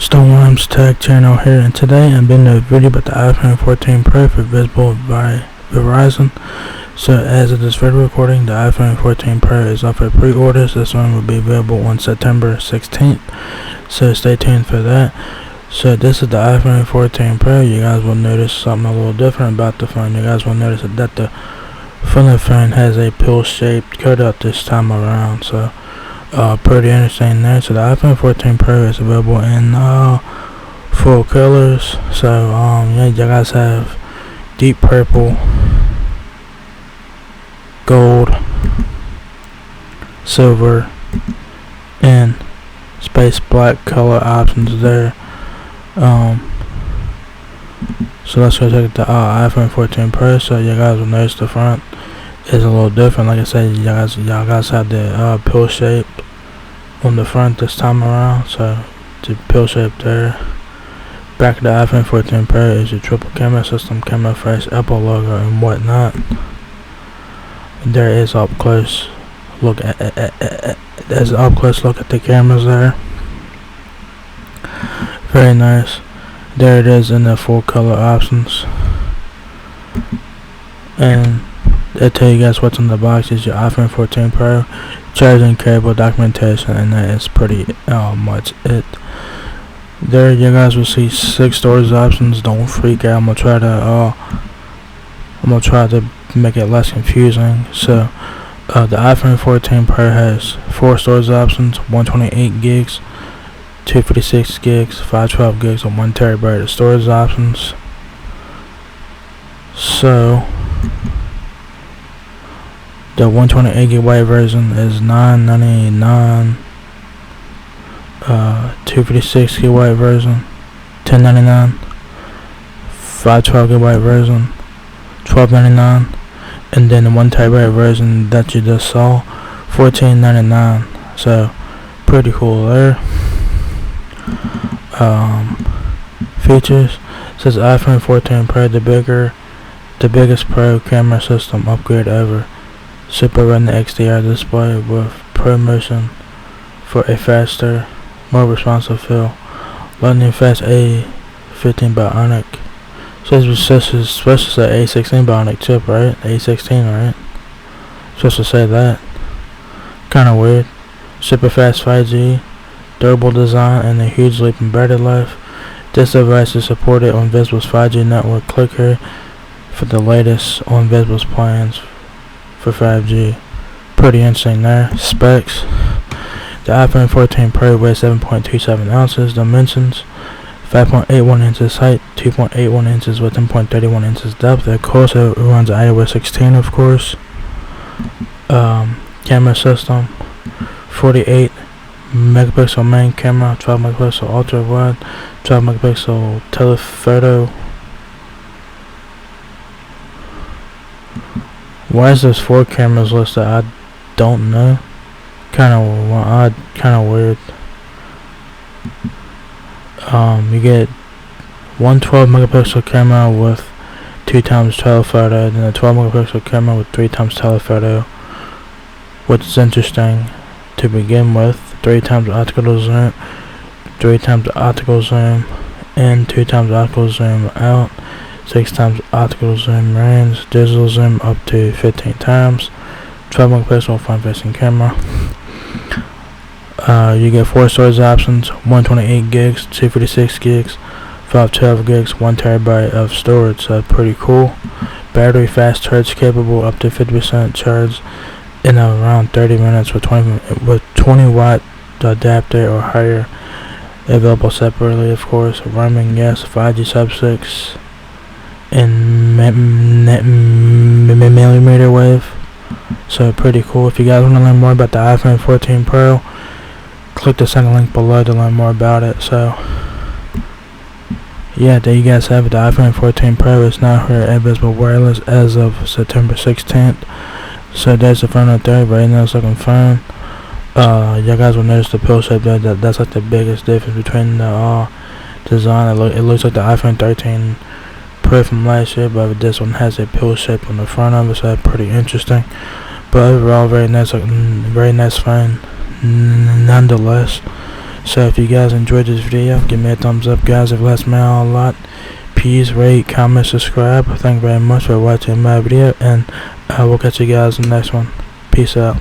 Storm's Tech channel here, and today I'm doing a video about the iPhone 14 Pro for visible by Verizon. So as of this video recording, the iPhone 14 Pro is up for pre-orders. This one will be available on September 16th, so stay tuned for that. So this is the iPhone 14 Pro. You guys will notice something a little different about the phone. You guys will notice that the front of the phone has a pill-shaped cutout this time around, so pretty interesting there. So the iPhone 14 Pro is available in full colors. So yeah, you guys have deep purple, gold, silver, and space black color options there. So let's go check the iPhone 14 Pro. So you guys will notice the front is a little different. Like I said, y'all guys have the pill shape on the front this time around. So the pill shape there. Back of the iPhone 14 Pro is your triple camera system, camera fresh, Apple logo, and whatnot. There is up close look at there's an up close look at the cameras there. Very nice. There it is in the full color options. And I'll tell you guys what's in the box is your iPhone 14 Pro, charging cable, documentation, and that is pretty much it. There you guys will see 6 storage options. Don't freak out. I'm gonna try to make it less confusing. So the iPhone 14 Pro has 4 storage options: 128 gigs, 256 gigs, 512 gigs, and 1 terabyte of storage options. So the 128 gigabyte version is $9.99. 256 gigabyte version $10.99. 512 gigabyte version $12.99, and then the 1 terabyte version that you just saw $14.99. So pretty cool there. Features says iPhone 14 Pro, the biggest Pro camera system upgrade ever. Super Retina XDR display with ProMotion for a faster, more responsive feel. Lightning fast A15 Bionic. So it's supposed to say A16 Bionic chip, right? A16, right? Supposed to say that. Kinda weird. Super fast 5G, durable design, and a huge leap in battery life. This device is supported on Visible's 5G network. Click here for the latest on Visible's plans for 5G. Pretty interesting there. Specs. The iPhone 14 Pro weighs 7.27 ounces. Dimensions: 5.81 inches height, 2.81 inches width, and 0.31 inches depth. Of course, it runs iOS 16, of course. Camera system: 48 megapixel main camera, 12 megapixel ultra wide, 12 megapixel telephoto. Why is this 4 cameras listed? I don't know. Kinda odd, kinda weird. You get one 12 megapixel camera with 2 times telephoto, then a 12 megapixel camera with 3 times telephoto, which is interesting to begin with. 3 times optical zoom, 3 times optical zoom, and 2 times optical zoom out. 6 times optical zoom range, digital zoom up to 15 times, 12 megapixel front-facing camera. You get 4 storage options: 128 gigs, 256 gigs, 512 gigs, 1 terabyte of storage. So pretty cool. Battery fast charge capable, up to 50% charge in around 30 minutes with 20 watt adapter or higher. Available separately, of course. Roaming, yes. 5G sub-6 in millimeter wave. So pretty cool. If you guys want to learn more about the iPhone 14 Pro, click the second link below to learn more about it. So yeah, there you guys have it. The iPhone 14 Pro is now here at Visible Wireless as of September 16th. So there's the phone right there, very nice looking phone. You guys will notice the pill shape there. That's like the biggest difference between the design. It looks like the iPhone 13 Pro from last year, but this one has a pill shape on the front of it, so that's pretty interesting. But overall, very nice phone nonetheless. So if you guys enjoyed this video, give me a thumbs up, guys. It helps me out a lot. Please rate, comment, subscribe. Thank you very much for watching my video, and I will catch you guys in the next one. Peace out.